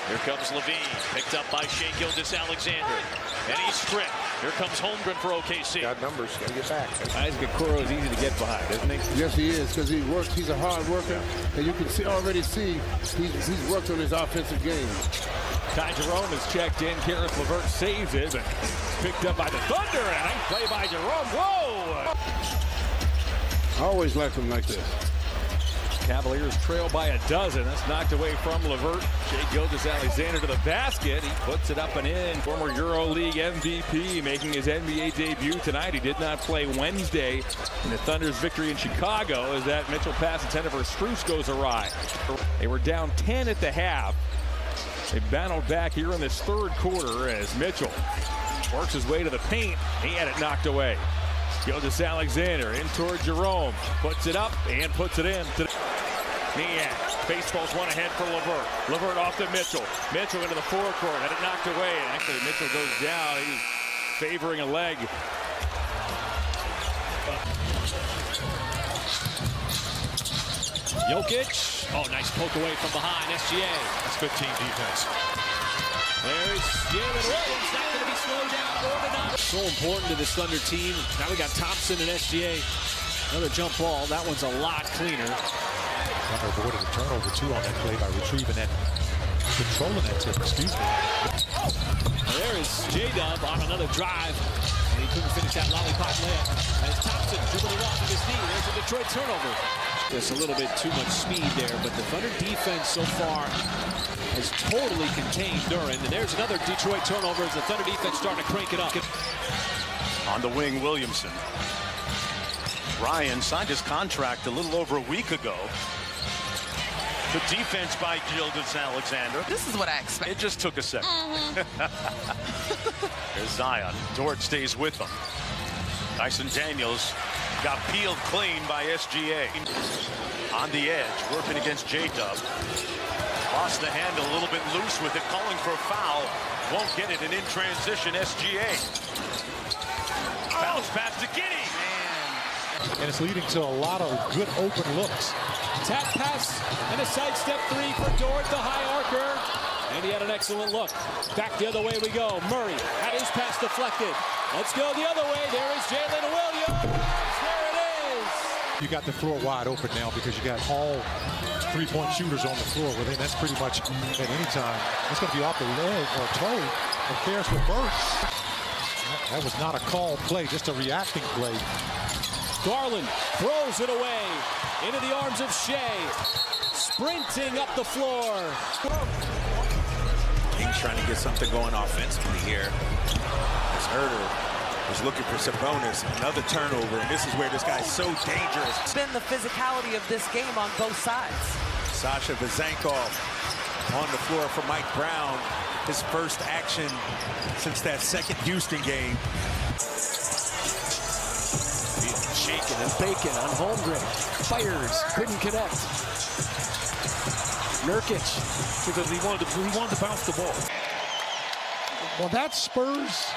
Here comes Levine, picked up by Shai Gilgeous-Alexander. And he's stripped. Here comes Holmgren for OKC. Got numbers, gotta get back. Isaac Okoro is easy to get behind, isn't he? Yes, he is, because he works. He's a hard worker, and you can already see he's worked on his offensive game. Ty Jerome is checked in. Karis LeVert saves it, but picked up by the Thunder, and nice play by Jerome. Whoa! I always like him like this. Cavaliers trail by a dozen. That's knocked away from LeVert. Shai Gilgeous-Alexander to the basket. He puts it up and in. Former EuroLeague MVP making his NBA debut tonight. He did not play Wednesday in the Thunder's victory in Chicago as that Mitchell pass intended for Strus goes awry. They were down 10 at the half. They battled back here in this third quarter as Mitchell works his way to the paint. He had it knocked away. Gilgeous-Alexander in toward Jerome. Puts it up and puts it in. Niang. Baseball's one ahead for LeVert. LeVert off to Mitchell. Mitchell into the forecourt. Had it knocked away. And actually, Mitchell goes down. He's favoring a leg. Jokic. Oh, nice poke away from behind. SGA. That's good team defense. There's Jalen Williams. Not going to be slowed down or denied. So important to this Thunder team. Now we got Thompson and SGA. Another jump ball. That one's a lot cleaner. Thunder avoided a turnover too on that play by retrieving that, controlling that tip, excuse me. There is J-Dub on another drive. And he couldn't finish that lollipop layup. As Thompson dribbling off of his knee. There's a Detroit turnover. There's a little bit too much speed there, but the Thunder defense so far has totally contained Duran. And there's another Detroit turnover as the Thunder defense starting to crank it up. On the wing, Williamson. Ryan signed his contract a little over a week ago. The defense by Gilgeous-Alexander. This is what I expect. It just took a second. There's Zion. Dort stays with him. Dyson Daniels got peeled clean by SGA. On the edge, working against J-Dub. Lost the handle a little bit loose with it, calling for a foul. Won't get it, and in transition, SGA. Bounce pass to Giddey. And it's leading to a lot of good open looks. Tap pass and a sidestep three for Dort, the high archer. And he had an excellent look. Back the other way we go. Murray had his pass deflected. Let's go the other way. There is Jalen Williams. There it is. You got the floor wide open now because you got all three-point shooters on the floor. Well, then that's pretty much at any time. It's going to be off the leg or toe of Karis LeVert. That was not a called play, just a reacting play. Garland throws it away into the arms of Shai. Sprinting up the floor. He's trying to get something going offensively here. As Herter is looking for Sabonis. Another turnover, and this is where this guy's so dangerous. It's been the physicality of this game on both sides. Sasha Vezenkov on the floor for Mike Brown. His first action since that second Houston game. Shaking and baking on Holmgren. Fires, couldn't connect. Nurkic, because he wanted to bounce the ball. Well, that's Spurs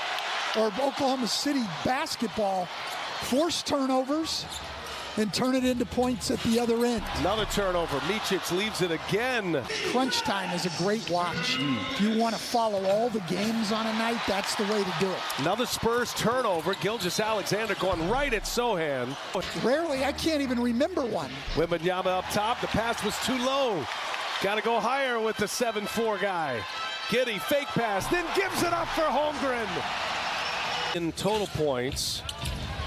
or Oklahoma City basketball. Force turnovers and turn it into points at the other end. Another turnover. Micic leaves it again. Crunch time is a great watch. If you want to follow all the games on a night, that's the way to do it. Another Spurs turnover. Gilgeous-Alexander going right at Sohan. Rarely, I can't even remember one. Wembanyama up top. The pass was too low. Got to go higher with the 7-4 guy. Giddey, fake pass, then gives it up for Holmgren. In total points,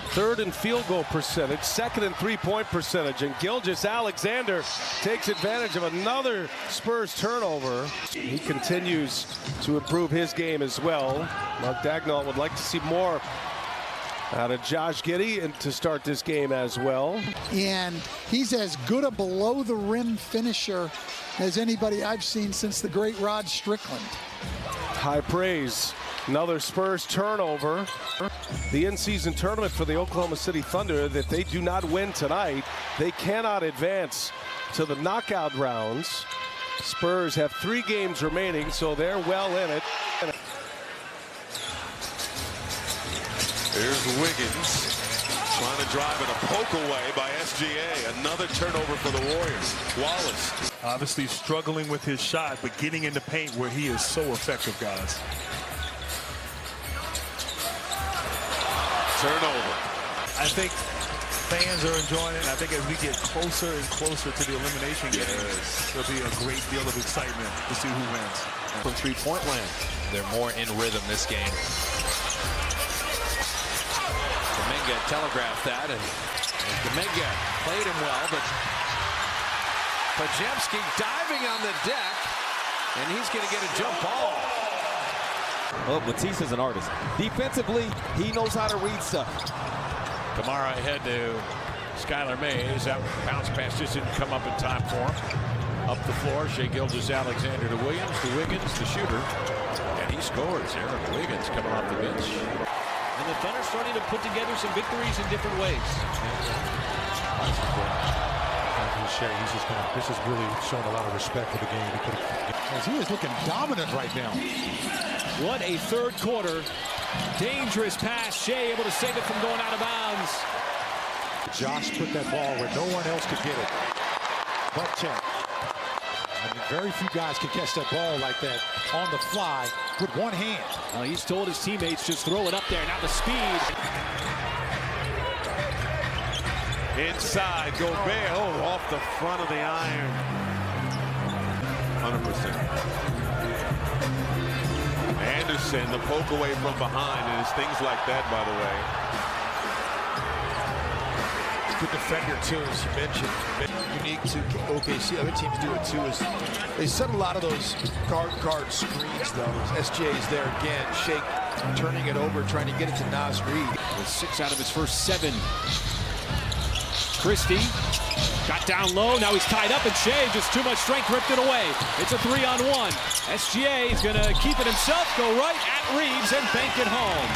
third in field goal percentage, second in three-point percentage, and Gilgeous-Alexander takes advantage of another Spurs turnover. He continues to improve his game as well. Mark Dagnall would like to see more out of Josh Giddey and to start this game as well. And he's as good a below-the-rim finisher as anybody I've seen since the great Rod Strickland. High praise. Another Spurs turnover. The in-season tournament for the Oklahoma City Thunder, that they do not win tonight, they cannot advance to the knockout rounds. Spurs have 3 games remaining, so they're well in it. Here's Wiggins. Trying to drive and a poke away by SGA. Another turnover for the Warriors. Wallace. Obviously struggling with his shot, but getting in the paint where he is so effective, guys. Turnover. I think fans are enjoying it. I think as we get closer and closer to the elimination games, there'll be a great deal of excitement to see who wins. From three-point land. They're more in rhythm this game. Kuminga telegraphed that, and Kuminga played him well, but Pajemski diving on the deck, and he's going to get a jump ball. Oh, Matisse is an artist. Defensively, he knows how to read stuff. Kamara ahead to Skylar Mays. That bounce pass just didn't come up in time for him. Up the floor, Shai Gilgeous-Alexander to Williams, the shooter, and he scores. Aaron Wiggins coming off the bench. And the Thunder starting to put together some victories in different ways. Shai, this is really showing a lot of respect for the game. He is looking dominant right now. What a third quarter. Dangerous pass. Shai able to save it from going out of bounds. Josh put that ball where no one else could get it. Butt check. I mean, very few guys can catch that ball like that on the fly with one hand. He's told his teammates just throw it up there. Now the speed. Inside, Gobert. Oh, off the front of the iron. 100%. Anderson, the poke away from behind, and it's things like that, by the way. Good defender, too, as you mentioned. Unique to OKC. Other teams do it, too. Is they set a lot of those guard screens, though. SGA is there again. Shake turning it over, trying to get it to Naz Reid. With 6 out of his first 7. Christie got down low. Now he's tied up, and Shai just too much strength, ripped it away. It's a 3-on-1. SGA is going to keep it himself, go right at Reeves, and bank it home.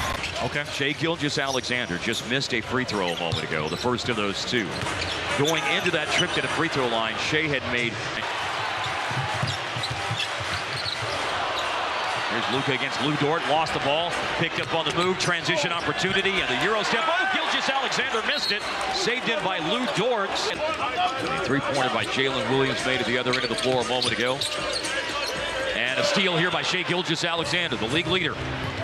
Okay. Shai Gilgeous-Alexander just missed a free throw a moment ago, the first of those 2. Going into that trip to the free throw line, Shai had made. Here's Luka against Lou Dort, lost the ball, picked up on the move, transition opportunity, and the Euro step. Oh, Gilgeous-Alexander missed it, saved in by Lou Dort. A three-pointer by Jalen Williams made at the other end of the floor a moment ago. And a steal here by Shai Gilgeous-Alexander, the league leader.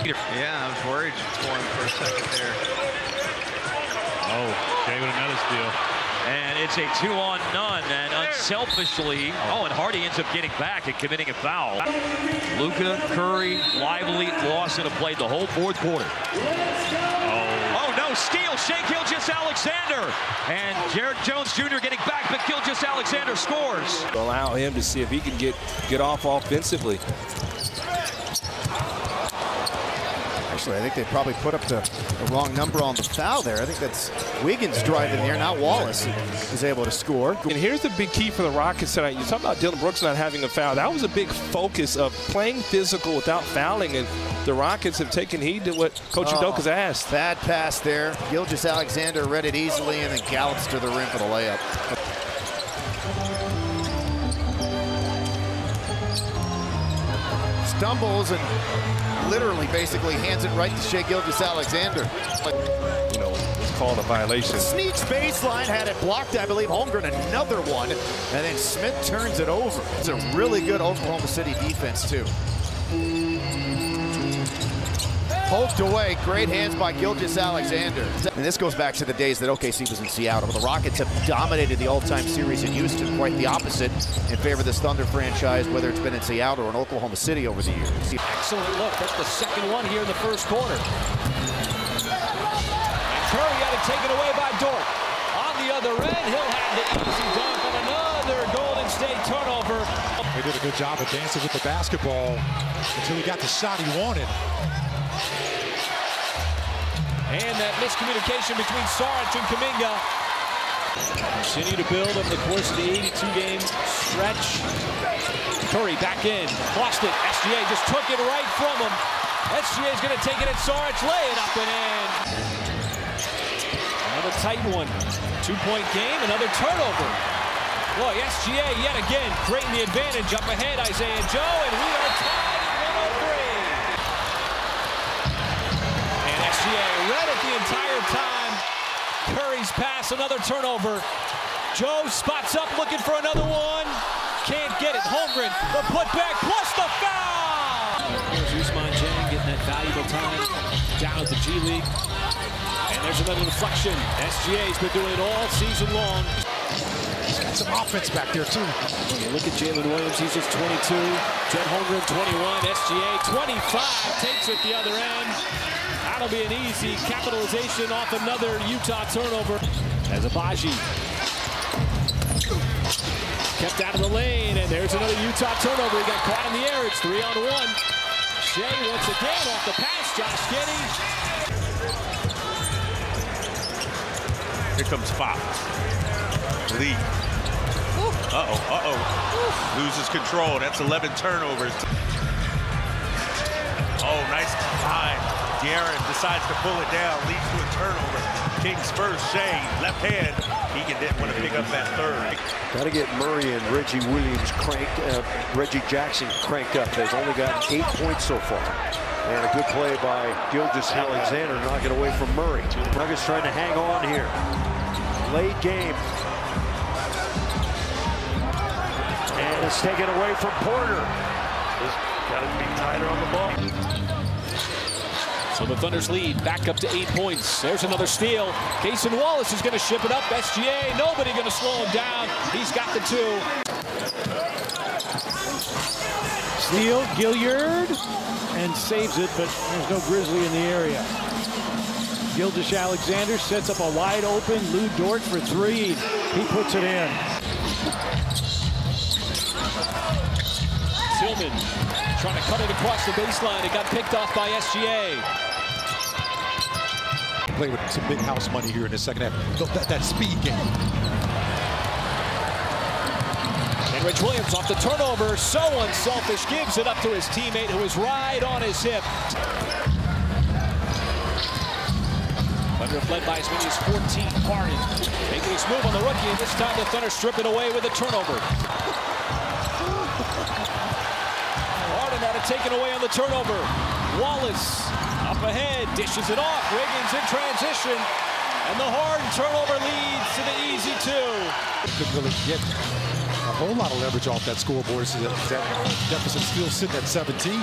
Yeah, I was worried for him for a second there. Oh, Shai with another steal. And it's a 2-on-none, and unselfishly, and Hardy ends up getting back and committing a foul. Luka, Curry, Lively, Lawson have played the whole fourth quarter. Oh no, steal, Shai Gilgeous-Alexander. And Jared Jones Jr. getting back, but Gilgeous-Alexander scores. Allow him to see if he can get off offensively. Actually, I think they probably put up the wrong number on the foul there. I think that's Wiggins driving there, not Wallace, is able to score. And here's the big key for the Rockets tonight. You talk about Dylan Brooks not having a foul. That was a big focus of playing physical without fouling, and the Rockets have taken heed to what Coach Udoka's asked. Bad pass there. Gilgeous-Alexander read it easily and then gallops to the rim for the layup. Stumbles and literally basically hands it right to Shai Gilgeous-Alexander. You know, it's called a violation. Sneaks baseline, had it blocked, I believe. Holmgren another one, and then Smith turns it over. It's a really good Oklahoma City defense, too. Poked away, great hands by Gilgeous-Alexander. And this goes back to the days that OKC was in Seattle. The Rockets have dominated the all-time series in Houston, quite the opposite in favor of this Thunder franchise, whether it's been in Seattle or in Oklahoma City over the years. Excellent look. That's the second one here in the first quarter. And Curry had it taken away by Dort. On the other end, he'll have the easy dunk on another Golden State turnover. They did a good job of dancing with the basketball until he got the shot he wanted. And that miscommunication between Saric and Kuminga. Continue to build over the course of the 82-game stretch. Curry back in, lost it. SGA just took it right from him. SGA is going to take it at Saric, lay it up and in. Another tight one. 2-point game, another turnover. Boy, SGA yet again creating the advantage up ahead, Isaiah Joe, and we are tied at 103. And SGA read it the entire time. Curry's pass, another turnover. Joe spots up, looking for another one. Can't get it. Holmgren, the putback plus the foul. Here's Usman Jang getting that valuable time down at the G League. And there's another deflection. SGA's been doing it all season long. He's got some offense back there, too. When you look at Jalen Williams, he's just 22. Jed Holmgren, 21. SGA, 25. Takes it the other end. That'll be an easy capitalization off another Utah turnover. As Abaji kept out of the lane, and there's another Utah turnover. He got caught in the air. It's 3-on-1. Shai once again off the pass. Josh Giddey. Here comes Pop. Lee. Loses control. That's 11 turnovers. Oh, nice time. De'Aaron decides to pull it down, leads to a turnover. Kings first, Shai, left hand. Keegan didn't want to pick up that third. Got to get Murray and Reggie Williams Reggie Jackson cranked up. They've only gotten 8 points so far. And a good play by Gilgeous-Alexander, knocking away from Murray. Nuggets trying to hang on here. Late game. And it's taken away from Porter. Just got to be tighter on the ball. So the Thunder's lead back up to 8 points. There's another steal. Cason Wallace is going to ship it up. SGA, nobody going to slow him down. He's got the 2. Steal, Gilliard, and saves it, but there's no Grizzly in the area. Gilgeous-Alexander sets up a wide open Lou Dort for 3. He puts it in. Tillman trying to cut it across the baseline. It got picked off by SGA. Play with some big house money here in the second half. That speed game. And Rich Williams off the turnover. So unselfish. Gives it up to his teammate who is right on his hip. Thunder led by as many as 14. Harden making his move on the rookie. And this time the Thunder strip it away with a turnover. Taken away on the turnover. Wallace up ahead, dishes it off. Wiggins in transition, and the Harden turnover leads to the easy 2. Couldn't really get a whole lot of leverage off that scoreboard, so that deficit still sitting at 17.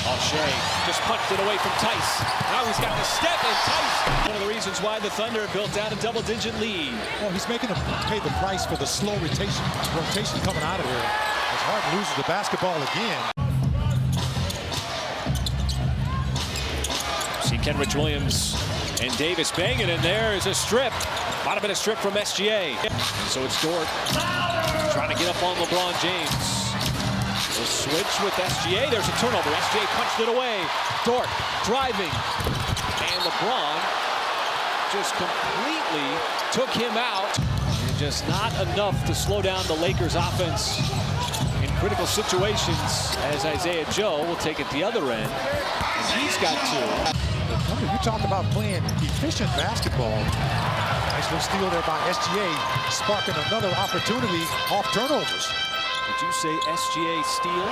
Oh, Shai just punched it away from Tice. Now he's got the step, and Tice, one of the reasons why the Thunder built out a double-digit lead. Well, he's making them pay the price for the slow rotation coming out of there. As Harden loses the basketball again. See Kenrich Williams and Davis banging, and there is a strip. Might have been a strip from SGA. And so it's Dort trying to get up on LeBron James. The switch with SGA. There's a turnover. SGA punched it away. Dort driving. And LeBron just completely took him out. And just not enough to slow down the Lakers offense in critical situations, as Isaiah Joe will take it the other end. And he's got 2. You talk about playing efficient basketball. Nice little steal there by SGA, sparking another opportunity off turnovers. Did you say SGA steal?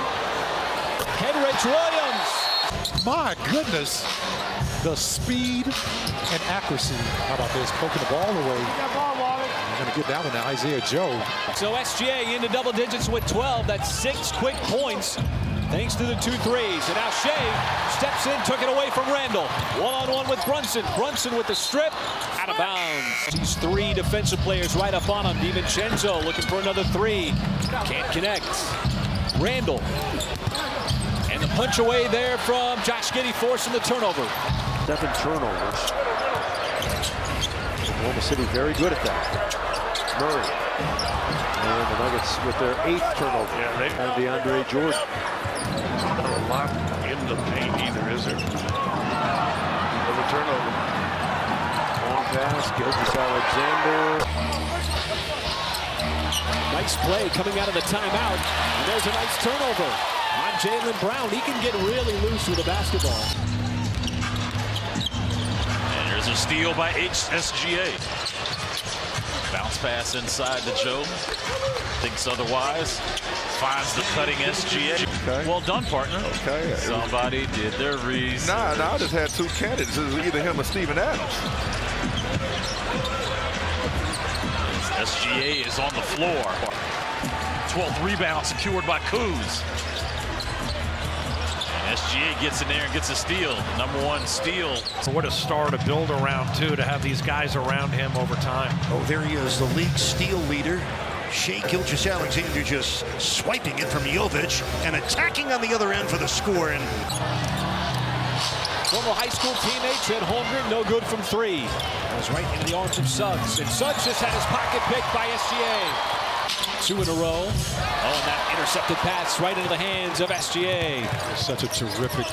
Kenrich Williams! My goodness, the speed and accuracy. How about this? Poking the ball away. We're going to give that one to Isaiah Joe. So SGA into double digits with 12. That's 6 quick points thanks to the 2 threes. And now Shai steps in, took it away from Randall. One-on-one with Brunson. Brunson with the strip. Out of bounds. These 3 defensive players right up on him. DiVincenzo looking for another 3. Can't connect. Randall. And the punch away there from Josh Giddey, forcing the turnover. 7 turnovers. Oklahoma City very good at that. Murray. And the Nuggets with their 8th turnover. And DeAndre Jordan. Not a lot in the paint either, is there? Another turnover. Long pass, Gilgeous-Alexander. Nice play coming out of the timeout. And there's a nice turnover on Jaylen Brown. He can get really loose with the basketball. And there's a steal by SGA. Bounce pass inside to Joe. thinks otherwise. Finds the cutting SGA. Okay. Well done, partner. Okay. Somebody did their research. Nah, I just had two candidates. It was either him or Steven Adams. SGA is on the floor. 12th rebound secured by Kuz. And SGA gets in there and gets a steal. Number one steal. What a star to build around, too, to have these guys around him over time. Oh, there he is, the league steal leader. Shai Gilgeous-Alexander just swiping it from Jovic and attacking on the other end for the score. And former high school teammate Chet Holmgren, no good from three. Goes right into the arms of Suggs. And Suggs just had his pocket picked by SGA. Two in a row. Oh, and that intercepted pass right into the hands of SGA. He's such a terrific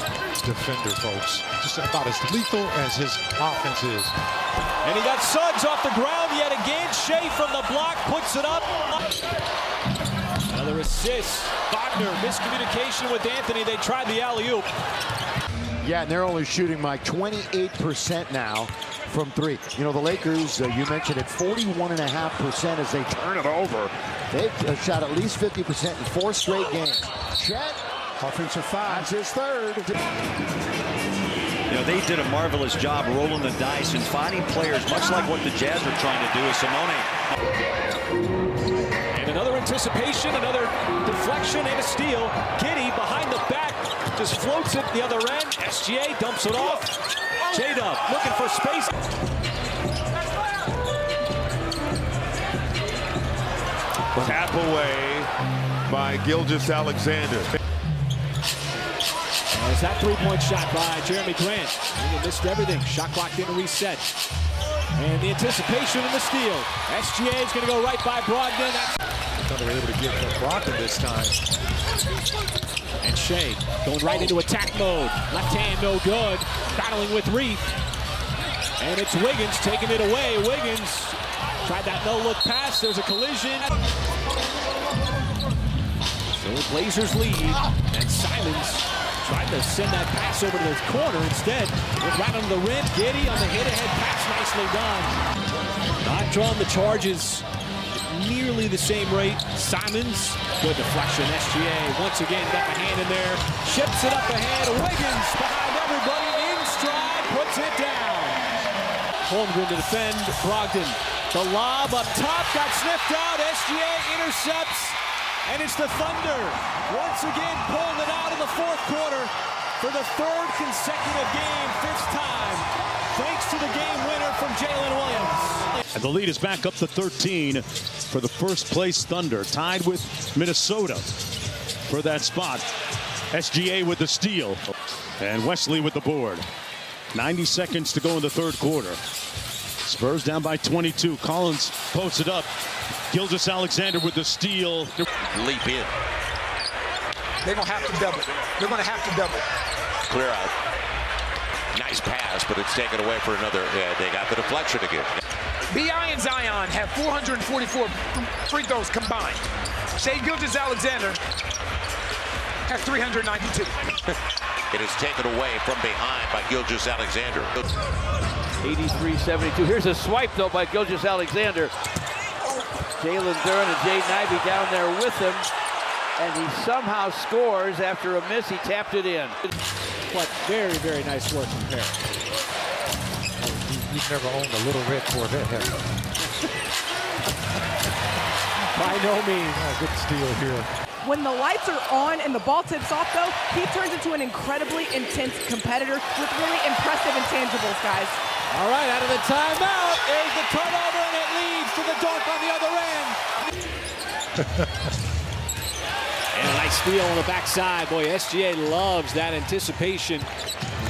defender, folks. Just about as lethal as his offense is. And he got Suggs off the ground yet again. Shai from the block puts it up. Another assist. Wagner, miscommunication with Anthony. They tried the alley-oop. Yeah, and they're only shooting like 28% now from three. You know, the Lakers, you mentioned it, 41.5% as they turn it over. They've shot at least 50% in 4 straight games. Chet, offensive foul. That's his third. You know, they did a marvelous job rolling the dice and finding players, much like what the Jazz are trying to do with Simone. And another anticipation, another deflection, and a steal. Giddey behind the back, just floats it the other end. SGA dumps it off. J-Dub looking for space. Tap away by Gilgeous-Alexander. There's that three-point shot by Jeremy Grant. He missed everything. Shot clock didn't reset. And the anticipation and the steal. SGA is going to go right by Brogdon. They were able to get Brogdon this time. And Shai going right into attack mode. Left hand no good. Battling with Reef. And it's Wiggins taking it away. Wiggins tried that no-look pass. There's a collision. So the Blazers lead. And Simons tried to send that pass over to the corner. Instead, went right on the rim. Giddey on the hit-ahead pass. Nicely done. Not drawing the charges nearly the same rate. Simons, good deflection. SGA once again got the hand in there. Ships it up ahead. Wiggins behind everybody. In stride. Puts it down. Holmgren to defend. Brogdon. The lob up top. Got sniffed out. SGA intercepts. And it's the Thunder once again pulling it out in the fourth quarter for the third consecutive game, 5th time, thanks to the game winner from Jalen Williams. And the lead is back up to 13 for the first place Thunder, tied with Minnesota for that spot. SGA with the steal and Wesley with the board. 90 seconds to go in the third quarter. Spurs down by 22. Collins posts it up. Gilgeous-Alexander with the steal. Leap in. They're going to have to double. They're going to have to double. Clear out. Nice pass, but it's taken away for another. Yeah, they got the deflection again. B.I. and Zion have 444 free throws combined. Shai Gilgeous-Alexander has 392. It is taken away from behind by Gilgeous-Alexander. 83-72. Here's a swipe, though, by Gilgeous-Alexander. Jalen Duren and Jaden Ivey down there with him. And he somehow scores after a miss. He tapped it in. But very, very nice work from Perry. You've never owned a little red Corvette, have you? By no means. Oh, good steal here. When the lights are on and the ball tips off, though, he turns into an incredibly intense competitor with really impressive intangibles, guys. All right, out of the timeout, there's the turnover, and it leads to the dunk on the other end. And a nice steal on the backside. Boy, SGA loves that anticipation.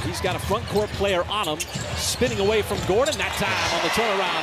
He's got a front court player on him, spinning away from Gordon that time on the turnaround.